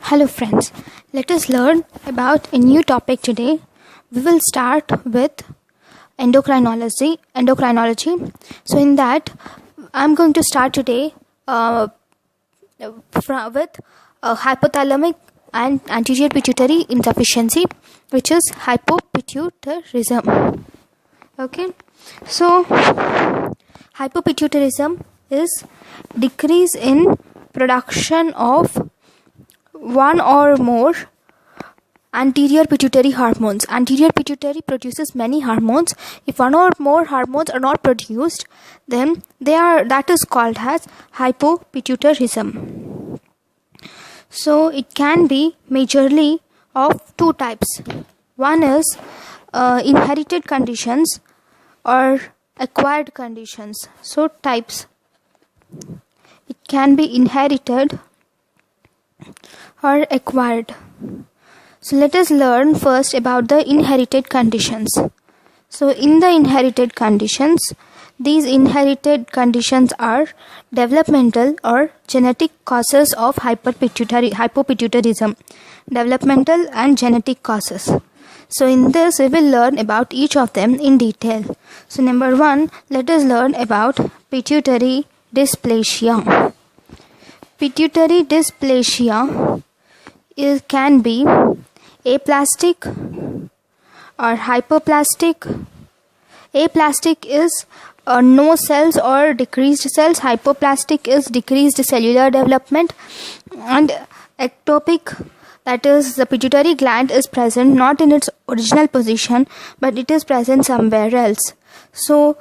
Hello friends, let us learn about a new topic today. We will start with endocrinology. So in that, I'm going to start today with hypothalamic and anterior pituitary insufficiency, which is hypopituitarism. Okay, so hypopituitarism is decrease in production of one or more anterior pituitary hormones. Anterior pituitary produces many hormones. If one or more hormones are not produced, then that is called as hypopituitarism. So it can be majorly of two types. One is inherited conditions or acquired conditions. So types. It can be inherited or acquired. So let us learn first about the inherited conditions. So in the inherited conditions, these inherited conditions are developmental or genetic causes of hypopituitarism. Developmental and genetic causes. So in this we will learn about each of them in detail. So number 1, let us learn about pituitary dysplasia. Pituitary dysplasia can be aplastic or hypoplastic. Aplastic is no cells or decreased cells. Hypoplastic is decreased cellular development. And ectopic, that is the pituitary gland is present not in its original position, but it is present somewhere else. So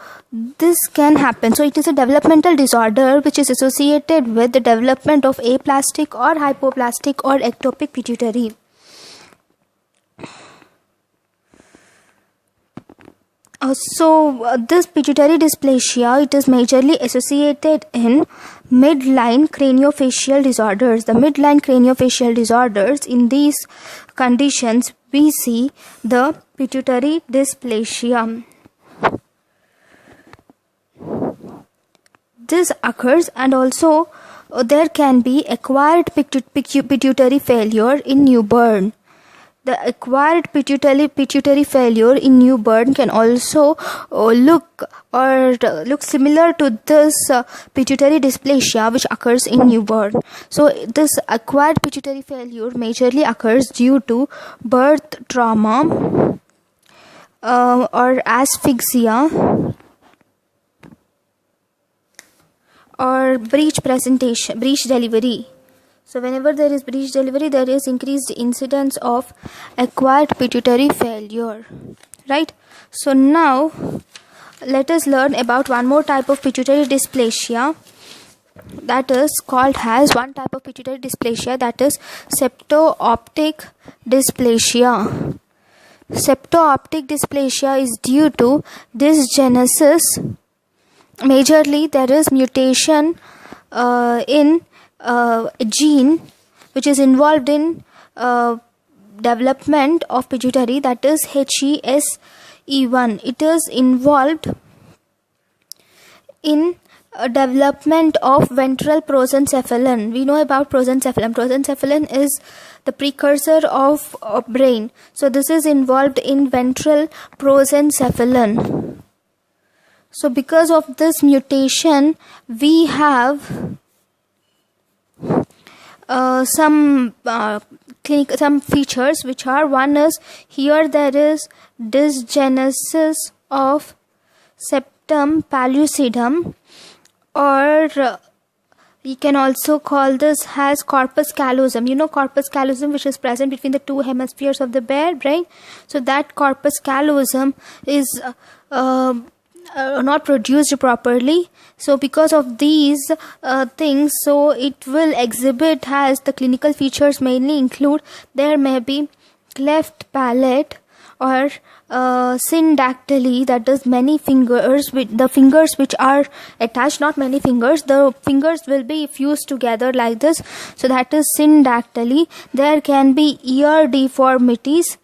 this can happen. So it is a developmental disorder which is associated with the development of aplastic or hypoplastic or ectopic pituitary. This pituitary dysplasia, it is majorly associated in midline craniofacial disorders. The midline craniofacial disorders, in these conditions we see the pituitary dysplasia. This occurs, and also there can be acquired pituitary failure in newborn. The acquired pituitary failure in newborn can also look similar to this pituitary dysplasia which occurs in newborn. So this acquired pituitary failure majorly occurs due to birth trauma or asphyxia or breech delivery. So whenever there is breech delivery, there is increased incidence of acquired pituitary failure, right? So now let us learn about one more type of pituitary dysplasia, that is called as one type of pituitary dysplasia, that is septo-optic dysplasia. Septo-optic dysplasia is due to dysgenesis. Majorly there is mutation in a gene which is involved in development of pituitary, that is HES-E1. It is involved in development of ventral prosencephalon. We know about prosencephalon. Prosencephalon is the precursor of brain. So this is involved in ventral prosencephalon. So because of this mutation, we have some features which are, one is here there is dysgenesis of septum pellucidum, or we can also call this as corpus callosum. You know corpus callosum, which is present between the two hemispheres of the brain. So that corpus callosum is not produced properly. So because of these things, so it will exhibit as the clinical features mainly include, there may be cleft palate or syndactyly, that is many fingers, with the fingers which are attached, not many fingers, the fingers will be fused together like this. So that is syndactyly. There can be ear deformities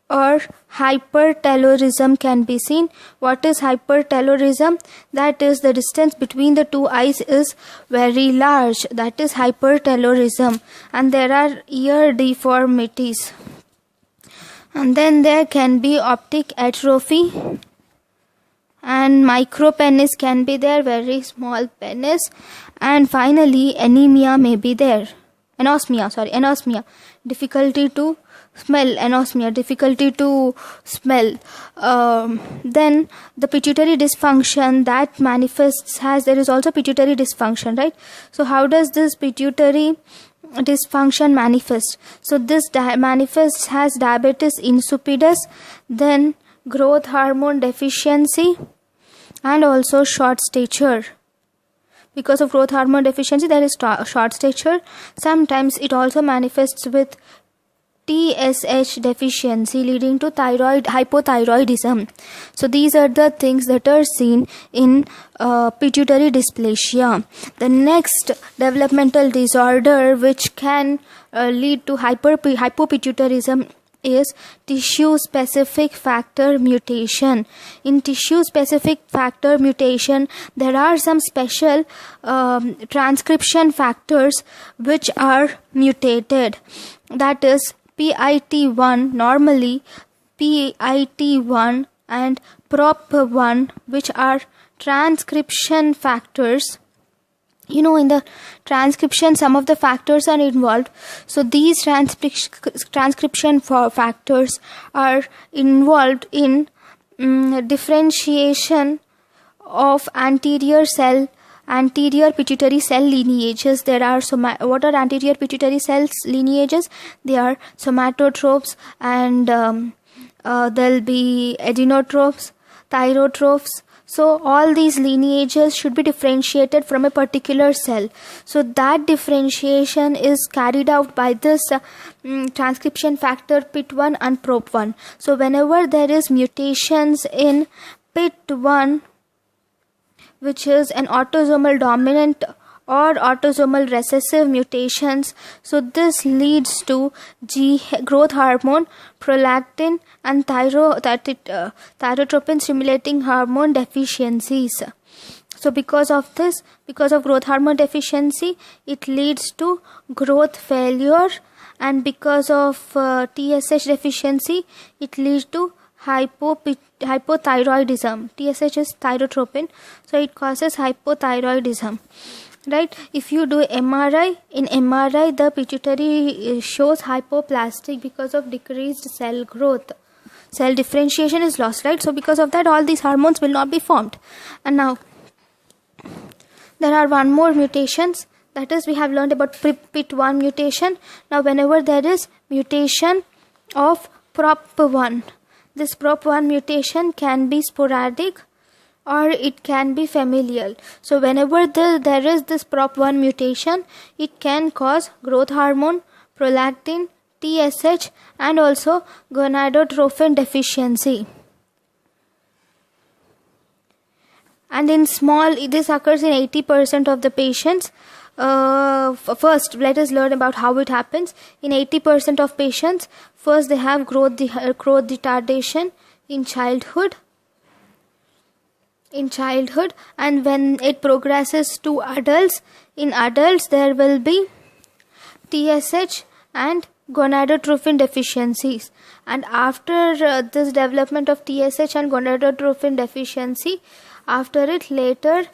or hypertelorism can be seen. What is hypertelorism? That is, the distance between the two eyes is very large. That is hypertelorism. And there are ear deformities. And then there can be optic atrophy. And micropenis can be there, very small penis. And finally, anemia may be there. Anosmia. Difficulty to smell. Anosmia, difficulty to smell. Then the pituitary dysfunction that manifests there is also pituitary dysfunction, right? So how does this pituitary dysfunction manifest? So this manifests as diabetes insipidus, then growth hormone deficiency, and also short stature. Because of growth hormone deficiency, there is short stature. Sometimes it also manifests with TSH deficiency, leading to hypothyroidism. So these are the things that are seen in pituitary dysplasia. The next developmental disorder which can lead to hypopituitarism is tissue-specific factor mutation. In tissue-specific factor mutation, there are some special transcription factors which are mutated. That is PIT1, normally PIT1 and PROP1, which are transcription factors. In the transcription, some of the factors are involved. So these transcription factors are involved in differentiation of anterior pituitary cell lineages. There are what are anterior pituitary cells lineages? They are somatotropes, and there'll be adenotropes, thyrotropes. So all these lineages should be differentiated from a particular cell. So that differentiation is carried out by this transcription factor PIT1 and PROP1. So whenever there is mutations in PIT1, which is an autosomal dominant or autosomal recessive mutations, so this leads to growth hormone, prolactin, and thyrotropin stimulating hormone deficiencies. So because of growth hormone deficiency, it leads to growth failure, and because of TSH deficiency, it leads to hypothyroidism. TSH is thyrotropin, so it causes hypothyroidism. Right? If you do MRI, in MRI the pituitary shows hypoplastic because of decreased cell growth. Cell differentiation is lost, right? So because of that, all these hormones will not be formed. And now there are one more mutations. That is, we have learned about PIT1 mutation. Now whenever there is mutation of PROP1, this PROP1 mutation can be sporadic or it can be familial. So whenever there is this PROP1 mutation, it can cause growth hormone, prolactin, TSH, and also gonadotrophin deficiency. And this occurs in 80% of the patients. First, let us learn about how it happens. In 80% of patients, first they have growth retardation in childhood, and when it progresses to adults, in adults there will be TSH and gonadotrophin deficiencies. And after this development of TSH and gonadotrophin deficiency, after it later,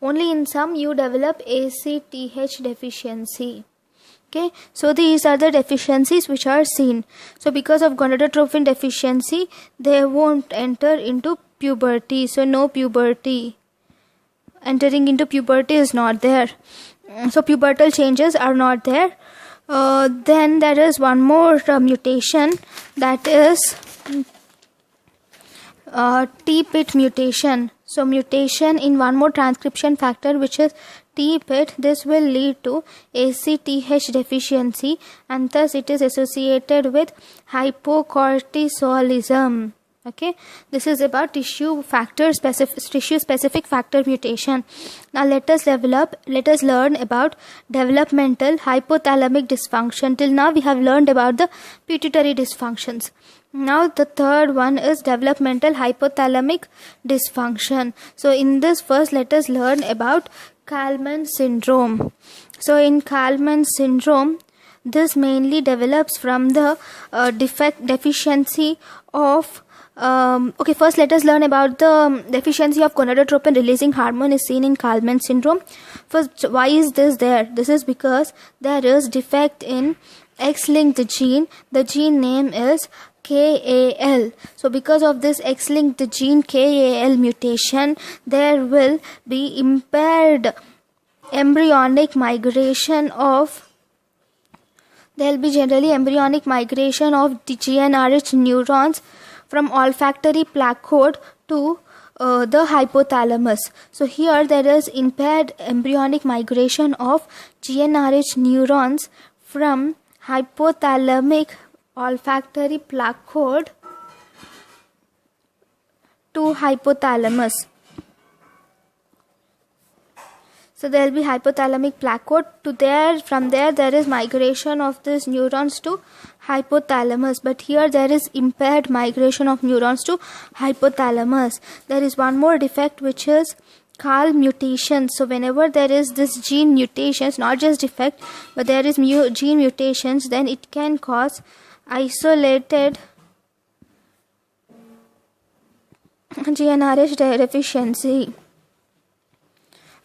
only in some you develop ACTH deficiency. Okay, so these are the deficiencies which are seen. So because of gonadotrophin deficiency, they won't enter into puberty. So no puberty. Entering into puberty is not there. So pubertal changes are not there. Then there is one more mutation, that is TPIT mutation. So mutation in one more transcription factor, which is TPIT. This will lead to ACTH deficiency, and thus it is associated with hypocortisolism. Okay, this is about tissue specific factor mutation. Now let us learn about developmental hypothalamic dysfunction. Till now we have learned about the pituitary dysfunctions. Now the third one is developmental hypothalamic dysfunction. So in this, first let us learn about Kalman syndrome. So in Kalman syndrome, this mainly develops from the deficiency of first let us learn about the deficiency of gonadotropin releasing hormone is seen in Kalman syndrome. First, why is this there? This is because there is defect in X-linked gene. The gene name is KAL. So because of this X-linked gene KAL mutation, there will be impaired embryonic migration of the GnRH neurons from olfactory placode to the hypothalamus. So here there is impaired embryonic migration of GnRH neurons from hypothalamic olfactory placode to hypothalamus. So there will be hypothalamic placode to there. From there is migration of these neurons to hypothalamus. But here there is impaired migration of neurons to hypothalamus. There is one more defect, which is Kalman mutation. So whenever there is this gene mutations, not just defect, but there is gene mutations, then it can cause isolated GnRH deficiency.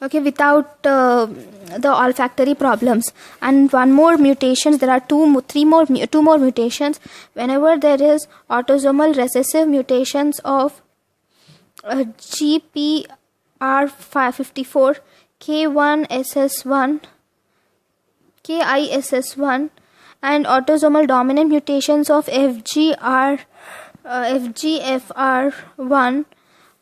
Okay, without the olfactory problems. And one more mutations, there are two more mutations. Whenever there is autosomal recessive mutations of GPR54, K1SS1, KISS1, and autosomal dominant mutations of FGFR1,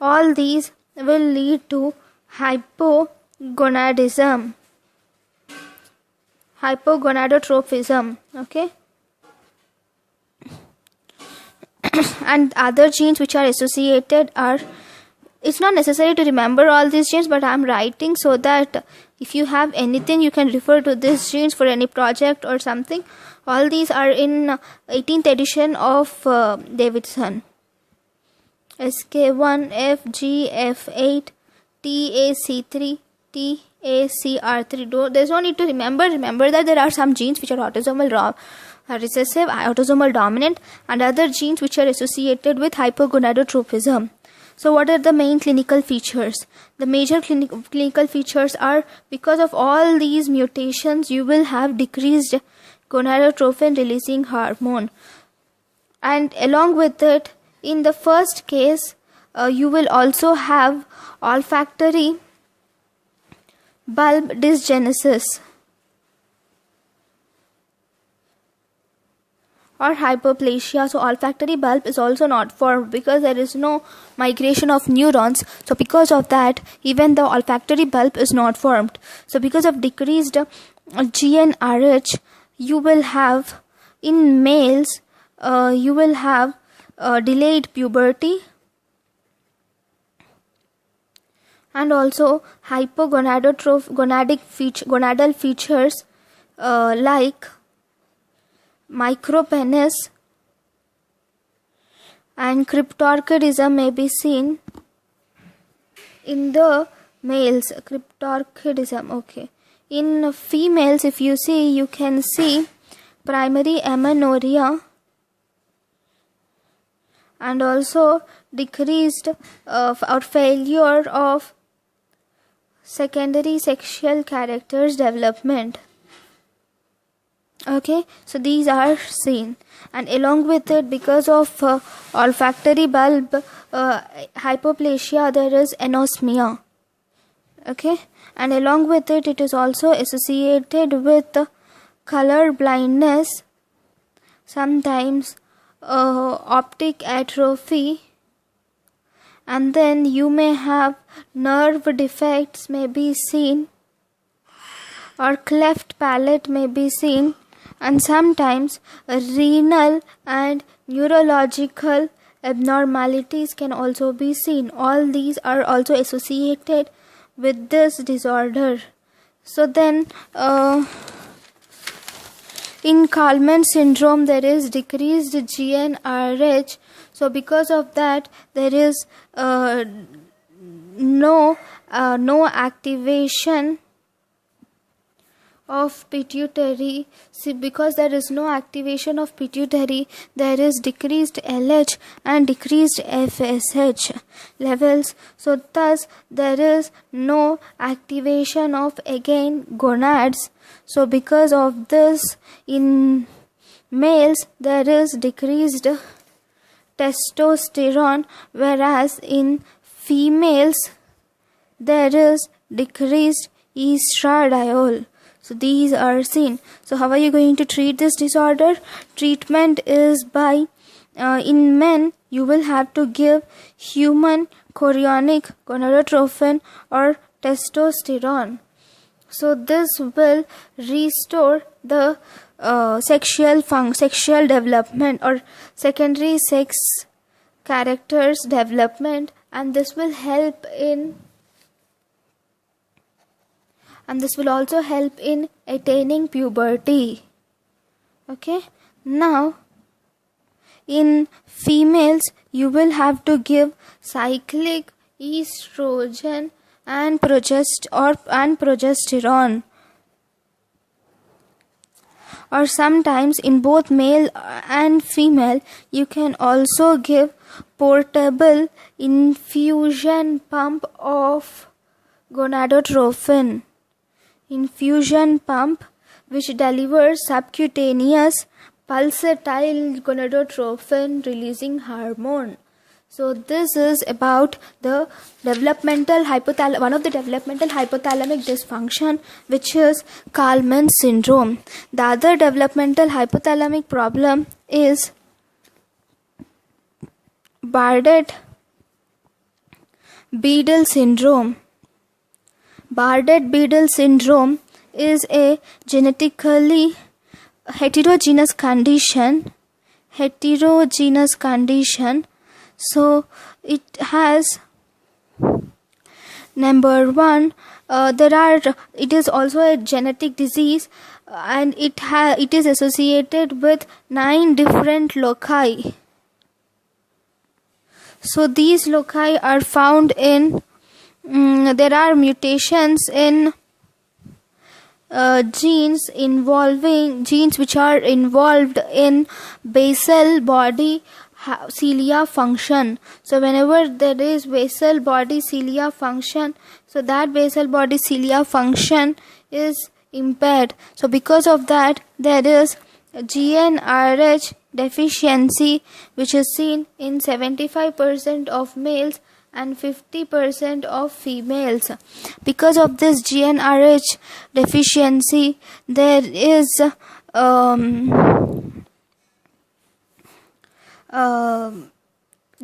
all these will lead to hypogonadotrophism. Okay. And other genes which are associated are, it's not necessary to remember all these genes, but I am writing so that if you have anything, you can refer to these genes for any project or something. All these are in 18th edition of Davidson. SK1, FGF8, TAC3, TACR3. There's no need to remember that there are some genes which are autosomal recessive, autosomal dominant, and other genes which are associated with hypogonadotrophism. So what are the main clinical features? The major clinical features are, because of all these mutations, you will have decreased gonadotropin releasing hormone. And along with it, in the first case, you will also have olfactory bulb dysgenesis or hypoplasia. So olfactory bulb is also not formed because there is no migration of neurons. So because of that, even the olfactory bulb is not formed. So because of decreased GnRH, you will have, in males, you will have delayed puberty and also gonadal features like micropenis and cryptorchidism may be seen in the males. Cryptorchidism, okay. In females, if you see, you can see primary amenorrhea and also decreased or failure of secondary sexual characters development. Okay, so these are seen, and along with it, because of olfactory bulb hypoplasia, there is anosmia. Okay, and along with it, it is also associated with color blindness, sometimes optic atrophy, and then you may have nerve defects may be seen, or cleft palate may be seen, and sometimes renal and neurological abnormalities can also be seen. All these are also associated with this disorder. So then in Kalman Syndrome there is decreased GnRH. So because of that there is no activation of pituitary. See, because there is no activation of pituitary, there is decreased LH and decreased FSH levels. So thus there is no activation of again gonads. So because of this, in males there is decreased testosterone, whereas in females there is decreased estradiol. So these are seen. So how are you going to treat this disorder? Treatment is by, in men, you will have to give human chorionic gonadotrophin or testosterone. So this will restore the sexual development or secondary sex characters development, and this will help in also help in attaining puberty. Okay, now in females you will have to give cyclic estrogen and progesterone, or sometimes in both male and female you can also give portable infusion pump of gonadotrophin. Infusion pump which delivers subcutaneous pulsatile gonadotrophin releasing hormone. So this is about the one of the developmental hypothalamic dysfunction, which is Kalman syndrome. The other developmental hypothalamic problem is Bardet-Biedl syndrome. Bardet-Biedl syndrome is a genetically heterogeneous condition. So it has, number one, it is also a genetic disease, and it is associated with 9 different loci. So these loci are found in there are mutations in genes which are involved in basal body cilia function. So whenever there is basal body cilia function, so that basal body cilia function is impaired. So because of that there is GnRH deficiency, which is seen in 75% of males and 50% of females. Because of this GnRH deficiency, there is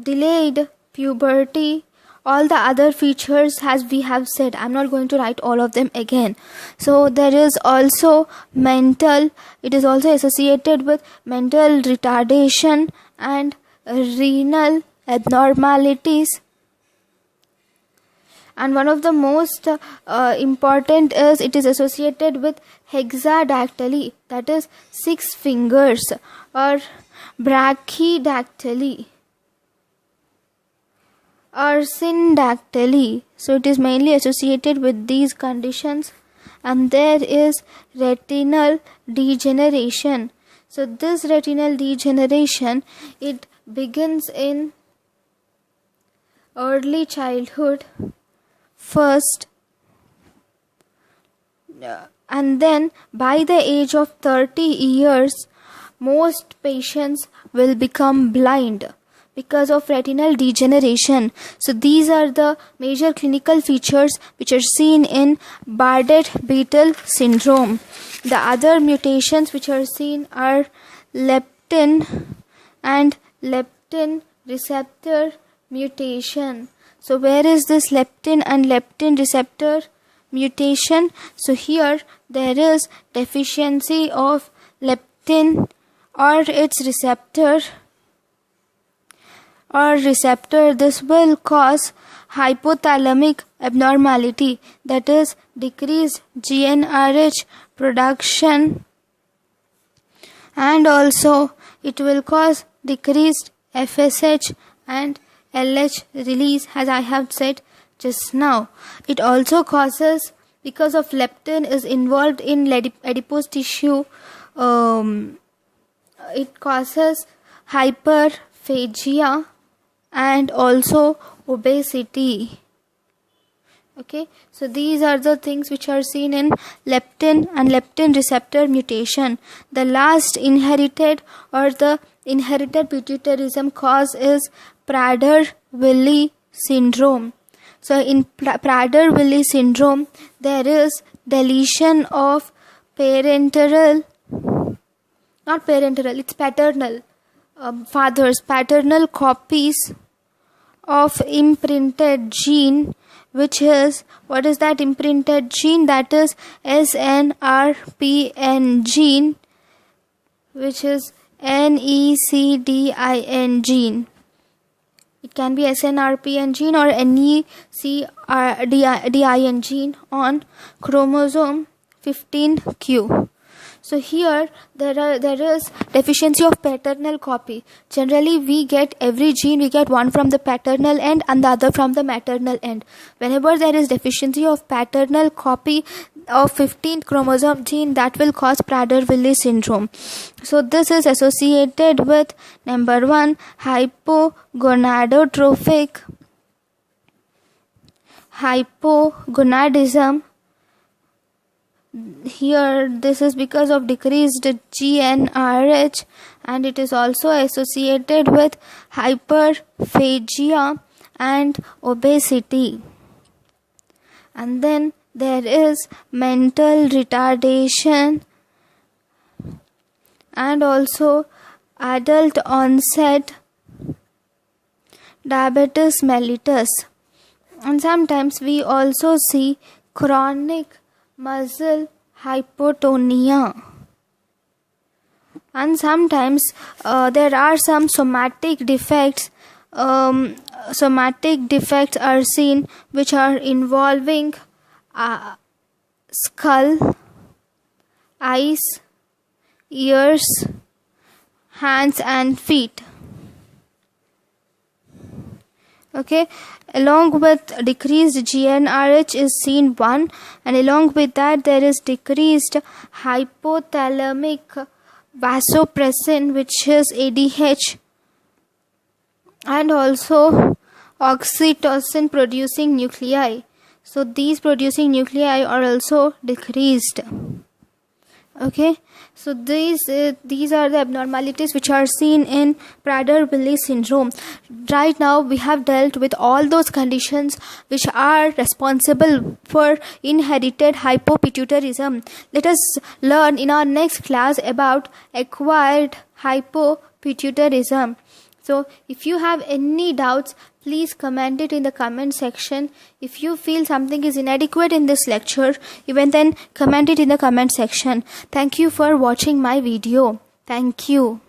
delayed puberty, all the other features as we have said. I'm not going to write all of them again. So there is also it is also associated with mental retardation and renal abnormalities. And one of the most important is it is associated with hexadactyly, that is 6 fingers, or brachydactyly or syndactyly. So it is mainly associated with these conditions. And there is retinal degeneration. So this retinal degeneration, it begins in early childhood first, and then by the age of 30 years most patients will become blind because of retinal degeneration. So these are the major clinical features which are seen in Bardet-Biedl syndrome. The other mutations which are seen are leptin and leptin receptor mutation. So where is this leptin and leptin receptor mutation? So here there is deficiency of leptin or its receptor, or receptor, this will cause hypothalamic abnormality, that is decreased GnRH production, and also it will cause decreased FSH and LH release, as I have said just now. It also causes, because of leptin is involved in adipose tissue, it causes hyperphagia and also obesity. Okay, so these are the things which are seen in leptin and leptin receptor mutation. The last inherited pituitarism cause is Bardet-Biedl syndrome. So in Bardet-Biedl syndrome, there is deletion of paternal paternal copies of imprinted gene, which is, what is that imprinted gene? That is SNRPN gene, which is NECDIN gene. It can be SNRPN gene or NECDIN gene on chromosome 15q. So here there is deficiency of paternal copy. Generally we get every gene, we get one from the paternal end and the other from the maternal end. Whenever there is deficiency of paternal copy of 15th chromosome gene, that will cause Bardet-Biedl syndrome. So this is associated with number 1, hypogonadotrophic hypogonadism. Here this is because of decreased GnRH, and it is also associated with hyperphagia and obesity. And then there is mental retardation and also adult onset diabetes mellitus. And sometimes we also see chronic muscle hypotonia, and sometimes there are some somatic defects. Somatic defects are seen which are involving skull, eyes, ears, hands and feet. Okay, along with decreased GnRH is seen one, and along with that there is decreased hypothalamic vasopressin, which is ADH, and also oxytocin producing nuclei. So these producing nuclei are also decreased. Okay, so these are the abnormalities which are seen in Bardet-Biedl syndrome. Right now we have dealt with all those conditions which are responsible for inherited hypopituitarism. Let us learn in our next class about acquired hypopituitarism. So if you have any doubts, please comment it in the comment section. If you feel something is inadequate in this lecture, even then comment it in the comment section. Thank you for watching my video. Thank you.